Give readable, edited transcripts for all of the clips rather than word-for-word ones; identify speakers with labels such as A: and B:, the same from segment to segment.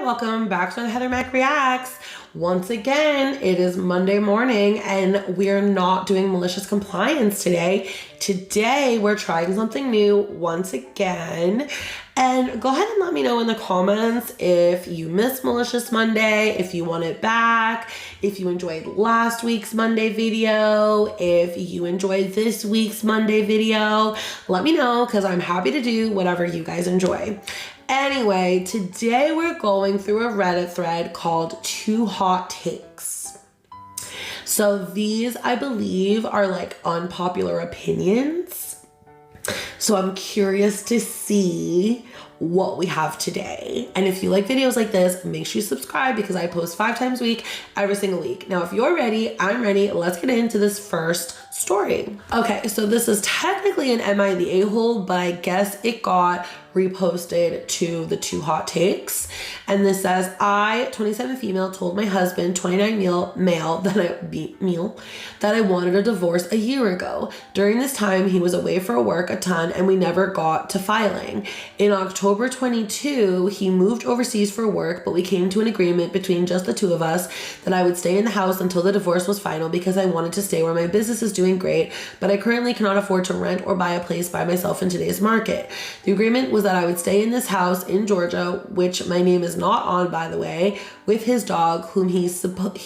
A: welcome back to the Heather Mac Reacts. Once again, it is Monday morning and we're not doing malicious compliance today. Today, we're trying something new once again. And go ahead and let me know in the comments if you missed Malicious Monday, if you want it back, if you enjoyed last week's Monday video, if you enjoyed this week's Monday video. Let me know because I'm happy to do whatever you guys enjoy. Anyway, today we're going through a Reddit thread called TwoHotTakes. So these, I believe, are like unpopular opinions. So I'm curious to see what we have today. And if you like videos like this, make sure you subscribe because I post 5 times a week, every single week. Now, if you're ready, I'm ready. Let's get into this first story. Okay, so this is technically an Am I the A-hole, but I guess it got reposted to the TwoHotTakes. And this says, I, 27 female, told my husband, 29 male, that I wanted a divorce a year ago. During this time, he was away for work a ton and we never got to filing. In October 22, he moved overseas for work, but we came to an agreement between just the two of us that I would stay in the house until the divorce was final because I wanted to stay where my business is doing great, but I currently cannot afford to rent or buy a place by myself in today's market. The agreement was that I would stay in this house in Georgia, which my name is not on, by the way, with his dog, whom he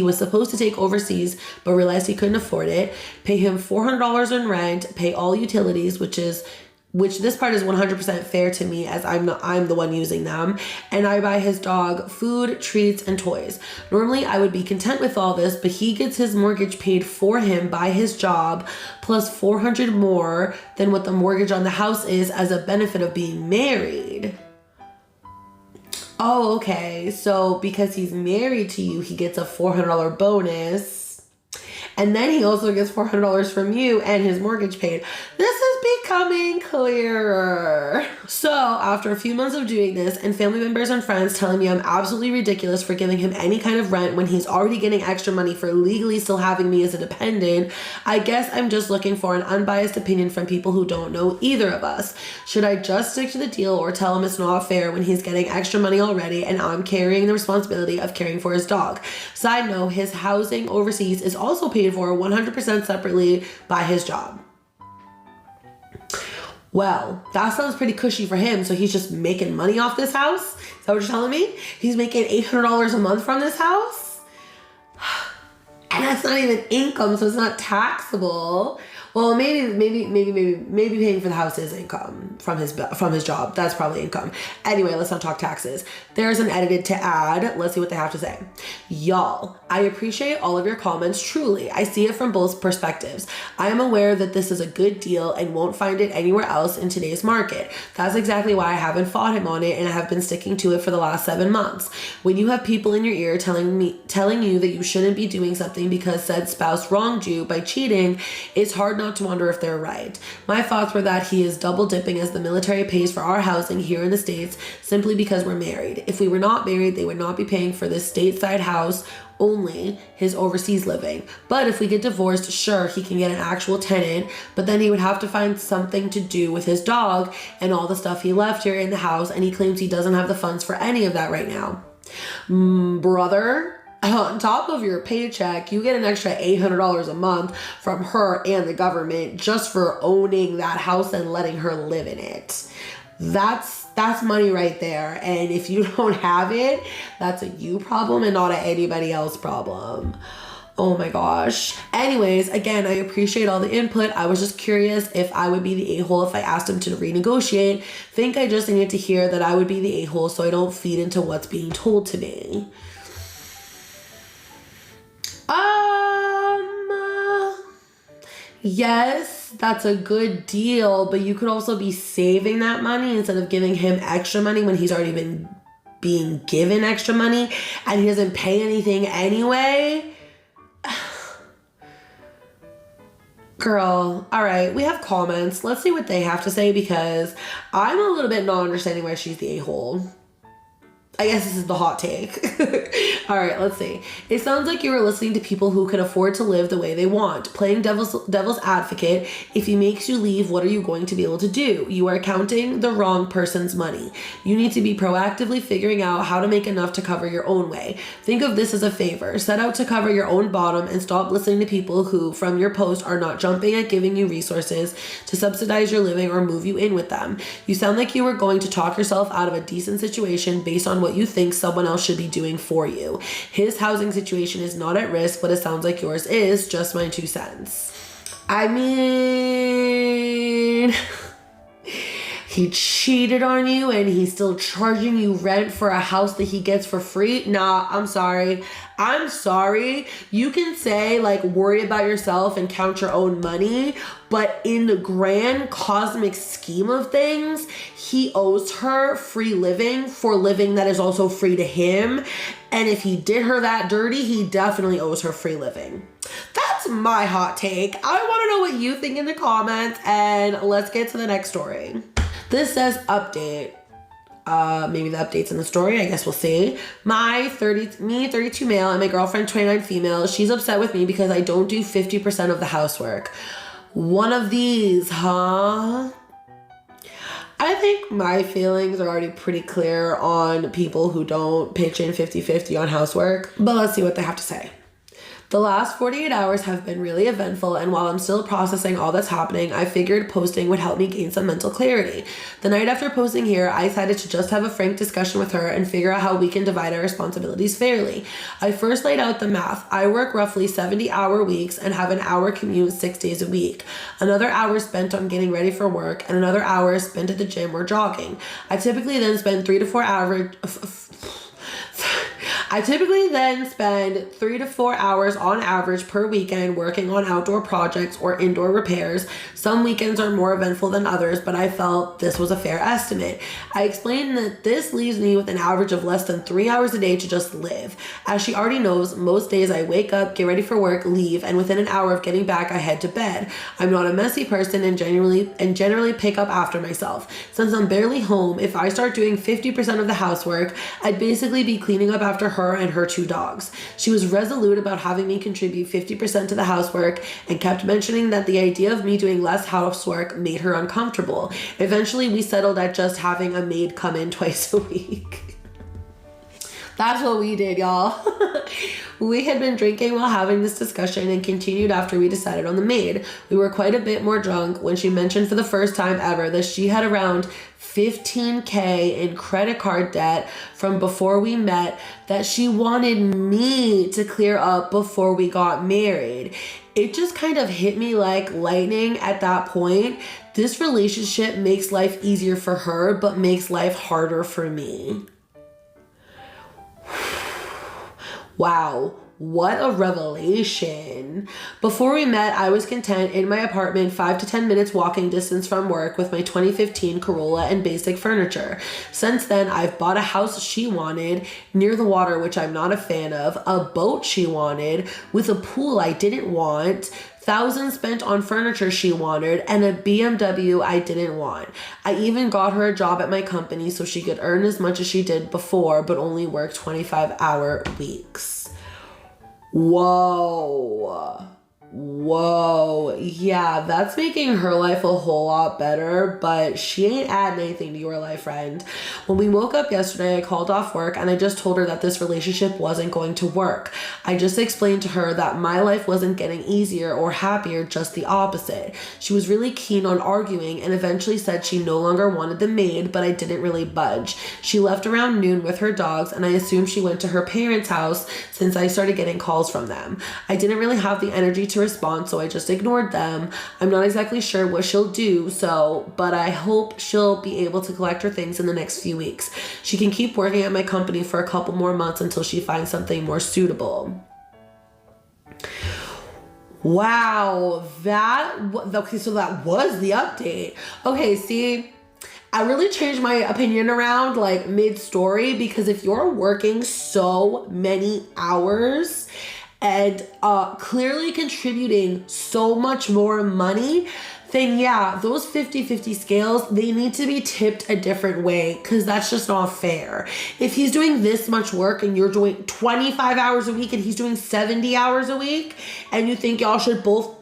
A: was supposed to take overseas, but realized he couldn't afford it, pay him $400 in rent, pay all utilities, which this part is 100% fair to me as I'm the one using them, and I buy his dog food, treats, and toys. Normally, I would be content with all this, but he gets his mortgage paid for him by his job, plus $400 more than what the mortgage on the house is as a benefit of being married. Oh, okay. So because he's married to you, he gets a $400 bonus. And then he also gets $400 from you and his mortgage paid. This is becoming clearer. So after a few months of doing this and family members and friends telling me I'm absolutely ridiculous for giving him any kind of rent when he's already getting extra money for legally still having me as a dependent, I guess I'm just looking for an unbiased opinion from people who don't know either of us. Should I just stick to the deal or tell him it's not fair when he's getting extra money already and I'm carrying the responsibility of caring for his dog? Side note, his housing overseas is also paid for 100% separately by his job. Well, that sounds pretty cushy for him. So he's just making money off this house? Is that what you're telling me? He's making $800 a month from this house? And that's not even income, so it's not taxable. Well, maybe paying for the house is income from his job. That's probably income. Anyway, let's not talk taxes. There's an edited to add. Let's see what they have to say. Y'all, I appreciate all of your comments. Truly, I see it from both perspectives. I am aware that this is a good deal and won't find it anywhere else in today's market. That's exactly why I haven't fought him on it and I have been sticking to it for the last 7 months. When you have people in your ear telling you that you shouldn't be doing something because said spouse wronged you by cheating, it's hard not to wonder if they're right. My thoughts were that he is double dipping as the military pays for our housing here in the States simply because we're married. If we were not married, they would not be paying for this stateside house, only his overseas living. But if we get divorced, sure, he can get an actual tenant, but then he would have to find something to do with his dog and all the stuff he left here in the house, and he claims he doesn't have the funds for any of that right now. Brother, on top of your paycheck, you get an extra $800 a month from her and the government just for owning that house and letting her live in it. That's money right there. And if you don't have it, that's a you problem and not an anybody else problem. Oh my gosh. Anyways, again, I appreciate all the input. I was just curious if I would be the a-hole if I asked him to renegotiate. Think I just needed to hear that I would be the a-hole so I don't feed into what's being told to me. Yes, that's a good deal, but you could also be saving that money instead of giving him extra money when he's already been being given extra money and he doesn't pay anything anyway. Girl, all right, we have comments. Let's see what they have to say because I'm a little bit not understanding why she's the a-hole. I guess this is the hot take. All right, let's see. It sounds like you were listening to people who can afford to live the way they want. Playing devil's advocate, if he makes you leave, what are you going to be able to do? You are counting the wrong person's money. You need to be proactively figuring out how to make enough to cover your own way. Think of this as a favor. Set out to cover your own bottom and stop listening to people who, from your post, are not jumping at giving you resources to subsidize your living or move you in with them. You sound like you were going to talk yourself out of a decent situation based on what you think someone else should be doing for you. His housing situation is not at risk, but it sounds like yours is. Just my 2 cents. I mean, he cheated on you and he's still charging you rent for a house that he gets for free? Nah, I'm sorry. You can say, like, worry about yourself and count your own money, but in the grand cosmic scheme of things, he owes her free living for living that is also free to him. And if he did her that dirty, he definitely owes her free living. That's my hot take. I want to know what you think in the comments, and let's get to the next story. This says update. Maybe the update's in the story. I guess we'll see. Me, 32 male, and my girlfriend, 29 female. She's upset with me because I don't do 50% of the housework. One of these, huh? I think my feelings are already pretty clear on people who don't pitch in 50-50 on housework, but let's see what they have to say. The last 48 hours have been really eventful, and while I'm still processing all that's happening, I figured posting would help me gain some mental clarity. The night after posting here, I decided to just have a frank discussion with her and figure out how we can divide our responsibilities fairly. I first laid out the math. I work roughly 70-hour weeks and have an hour commute 6 days a week. Another hour spent on getting ready for work, and another hour spent at the gym or jogging. I typically then spend 3 to 4 hours on average per weekend working on outdoor projects or indoor repairs. Some weekends are more eventful than others, but I felt this was a fair estimate. I explained that this leaves me with an average of less than 3 hours a day to just live. As she already knows, most days I wake up, get ready for work, leave, and within an hour of getting back, I head to bed. I'm not a messy person and generally pick up after myself. Since I'm barely home, if I start doing 50% of the housework, I'd basically be cleaning up after her and her 2 dogs. She was resolute about having me contribute 50% to the housework and kept mentioning that the idea of me doing less housework made her uncomfortable. Eventually, we settled at just having a maid come in twice a week. That's what we did, y'all. We had been drinking while having this discussion and continued after we decided on the maid. We were quite a bit more drunk when she mentioned for the first time ever that she had around $15,000 in credit card debt from before we met that she wanted me to clear up before we got married. It just kind of hit me like lightning at that point. This relationship makes life easier for her, but makes life harder for me. Wow. What a revelation. Before we met, I was content in my apartment 5 to 10 minutes walking distance from work with my 2015 Corolla and basic furniture. Since then, I've bought a house she wanted near the water, which I'm not a fan of, a boat she wanted with a pool I didn't want, thousands spent on furniture she wanted, and a BMW I didn't want. I even got her a job at my company so she could earn as much as she did before, but only work 25-hour weeks. Whoa. Yeah, that's making her life a whole lot better, but she ain't adding anything to your life, friend. When we woke up yesterday, I called off work and I just told her that this relationship wasn't going to work. I just explained to her that my life wasn't getting easier or happier, just the opposite. She was really keen on arguing and eventually said she no longer wanted the maid, but I didn't really budge. She left around noon with her dogs and I assumed she went to her parents' house since I started getting calls from them. I didn't really have the energy to respond, so I just ignored them. I'm not exactly sure what she'll do, but I hope she'll be able to collect her things in the next few weeks. She can keep working at my company for a couple more months until she finds something more suitable. Wow, okay, so that was the update. Okay, see, I really changed my opinion around like mid-story, because if you're working so many hours and clearly contributing so much more money, then yeah, those 50-50 scales, they need to be tipped a different way because that's just not fair. If he's doing this much work and you're doing 25 hours a week and he's doing 70 hours a week, and you think y'all should both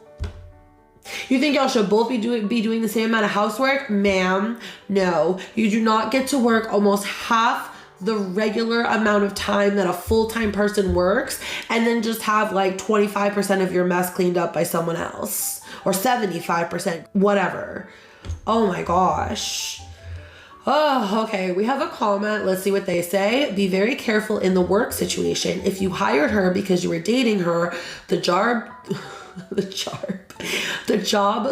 A: be doing the same amount of housework, ma'am, no. You do not get to work almost half the regular amount of time that a full-time person works and then just have like 25% of your mess cleaned up by someone else, or 75%, whatever. Oh my gosh. Oh, okay. We have a comment. Let's see what they say. Be very careful in the work situation. If you hired her because you were dating her, the job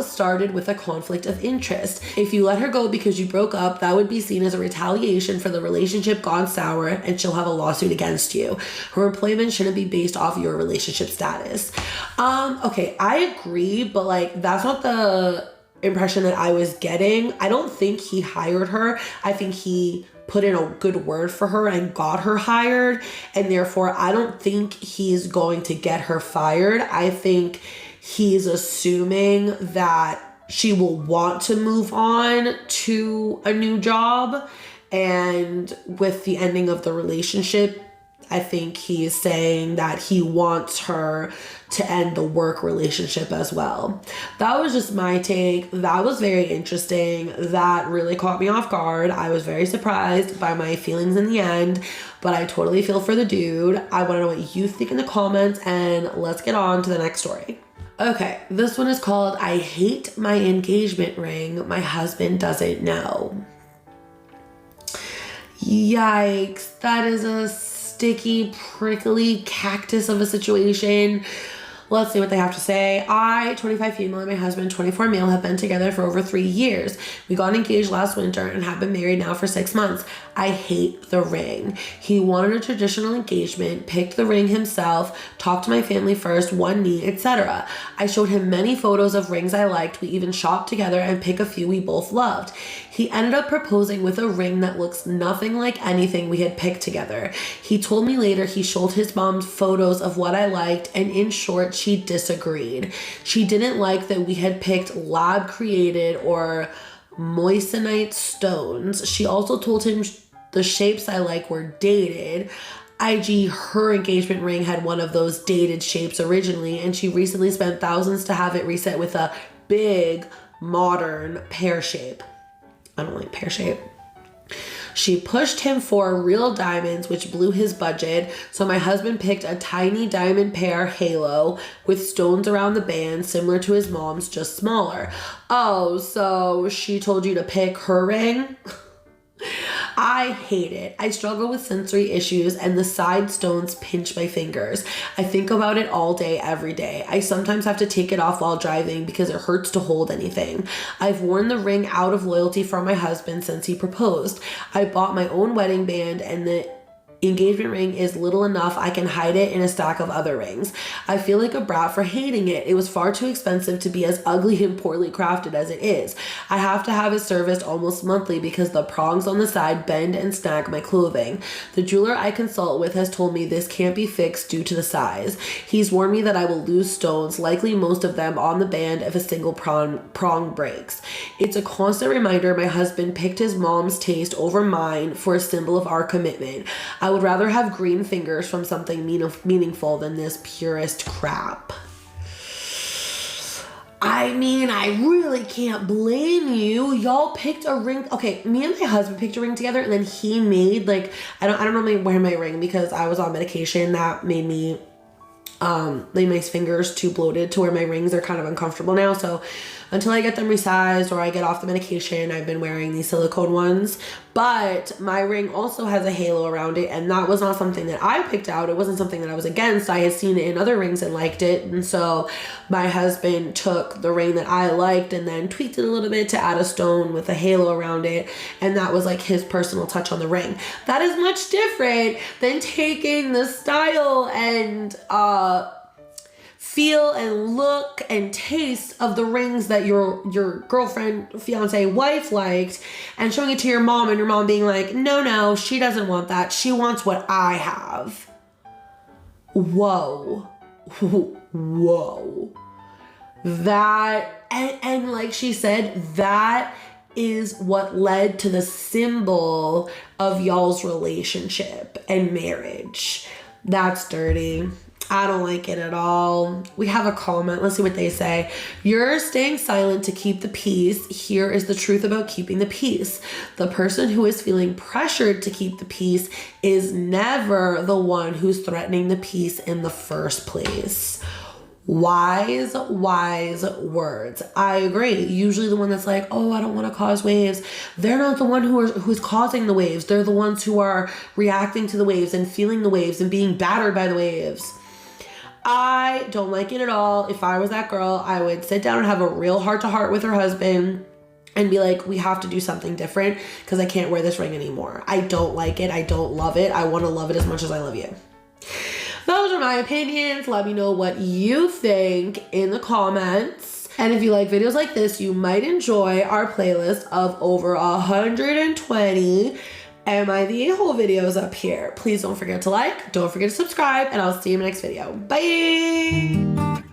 A: started with a conflict of interest. If you let her go because you broke up, that would be seen as a retaliation for the relationship gone sour, and she'll have a lawsuit against you. Her employment shouldn't be based off your relationship status. Okay, I agree, but like that's not the impression that I was getting. I don't think he hired her. I think he put in a good word for her and got her hired, and therefore I don't think he's going to get her fired. I think he's assuming that she will want to move on to a new job, and with the ending of the relationship, I think he is saying that he wants her to end the work relationship as well. That was just my take. That was very interesting. That really caught me off guard. I was very surprised by my feelings in the end, but I totally feel for the dude. I want to know what you think in the comments, and let's get on to the next story. Okay, this one is called I Hate My Engagement Ring. My husband doesn't know. Yikes, that is a sticky, prickly cactus of a situation. Let's see what they have to say. I, 25 female, and my husband, 24 male, have been together for over 3 years. We got engaged last winter and have been married now for 6 months. I hate the ring. He wanted a traditional engagement, picked the ring himself, talked to my family first, one knee, etc. I showed him many photos of rings I liked. We even shopped together and picked a few we both loved. He ended up proposing with a ring that looks nothing like anything we had picked together. He told me later he showed his mom photos of what I liked, and in short, she disagreed. She didn't like that we had picked lab created or moissanite stones. She also told him the shapes I like were dated. IG, her engagement ring had one of those dated shapes originally, and she recently spent thousands to have it reset with a big modern pear shape. I don't like pear shape. She pushed him for real diamonds, which blew his budget. So my husband picked a tiny diamond pear halo with stones around the band, similar to his mom's, just smaller. Oh, so she told you to pick her ring? I hate it. I struggle with sensory issues, and the side stones pinch my fingers. I think about it all day, every day. I sometimes have to take it off while driving because it hurts to hold anything. I've worn the ring out of loyalty for my husband since he proposed. I bought my own wedding band, and the engagement ring is little enough I can hide it in a stack of other rings. I feel like a brat for hating it. It was far too expensive to be as ugly and poorly crafted as it is. I have to have it serviced almost monthly because the prongs on the side bend and snag my clothing. The jeweler I consult with has told me this can't be fixed due to the size. He's warned me that I will lose stones, likely most of them on the band, if a single prong breaks. It's a constant reminder my husband picked his mom's taste over mine for a symbol of our commitment. I would rather have green fingers from something meaningful than this purest crap. I mean, I really can't blame you. Y'all picked a ring. Okay, me and my husband picked a ring together, and then he made like I don't normally wear my ring because I was on medication that made me like my fingers too bloated to where my rings are kind of uncomfortable now. So until I get them resized or I get off the medication, I've been wearing these silicone ones. But my ring also has a halo around it, and that was not something that I picked out. It wasn't something that I was against. I had seen it in other rings and liked it. And so my husband took the ring that I liked and then tweaked it a little bit to add a stone with a halo around it. And that was like his personal touch on the ring. That is much different than taking the style and feel and look and taste of the rings that your girlfriend, fiance, wife liked and showing it to your mom, and your mom being like, no, she doesn't want that. She wants what I have. Whoa. Whoa. That, and like she said, that is what led to the symbol of y'all's relationship and marriage. That's dirty. I don't like it at all. We have a comment. Let's see what they say. You're staying silent to keep the peace. Here is the truth about keeping the peace. The person who is feeling pressured to keep the peace is never the one who's threatening the peace in the first place. Wise words. I agree. Usually the one that's like, oh, I don't want to cause waves. They're not the one who's causing the waves. They're the ones who are reacting to the waves and feeling the waves and being battered by the waves. I don't like it at all. If I was that girl, I would sit down and have a real heart-to-heart with her husband and be like, we have to do something different because I can't wear this ring anymore. I don't like it. I don't love it. I want to love it as much as I love you. Those are my opinions. Let me know what you think in the comments. And if you like videos like this, you might enjoy our playlist of over 120 Am I the A-hole videos up here. Please don't forget to like, don't forget to subscribe, and I'll see you in my next video. Bye!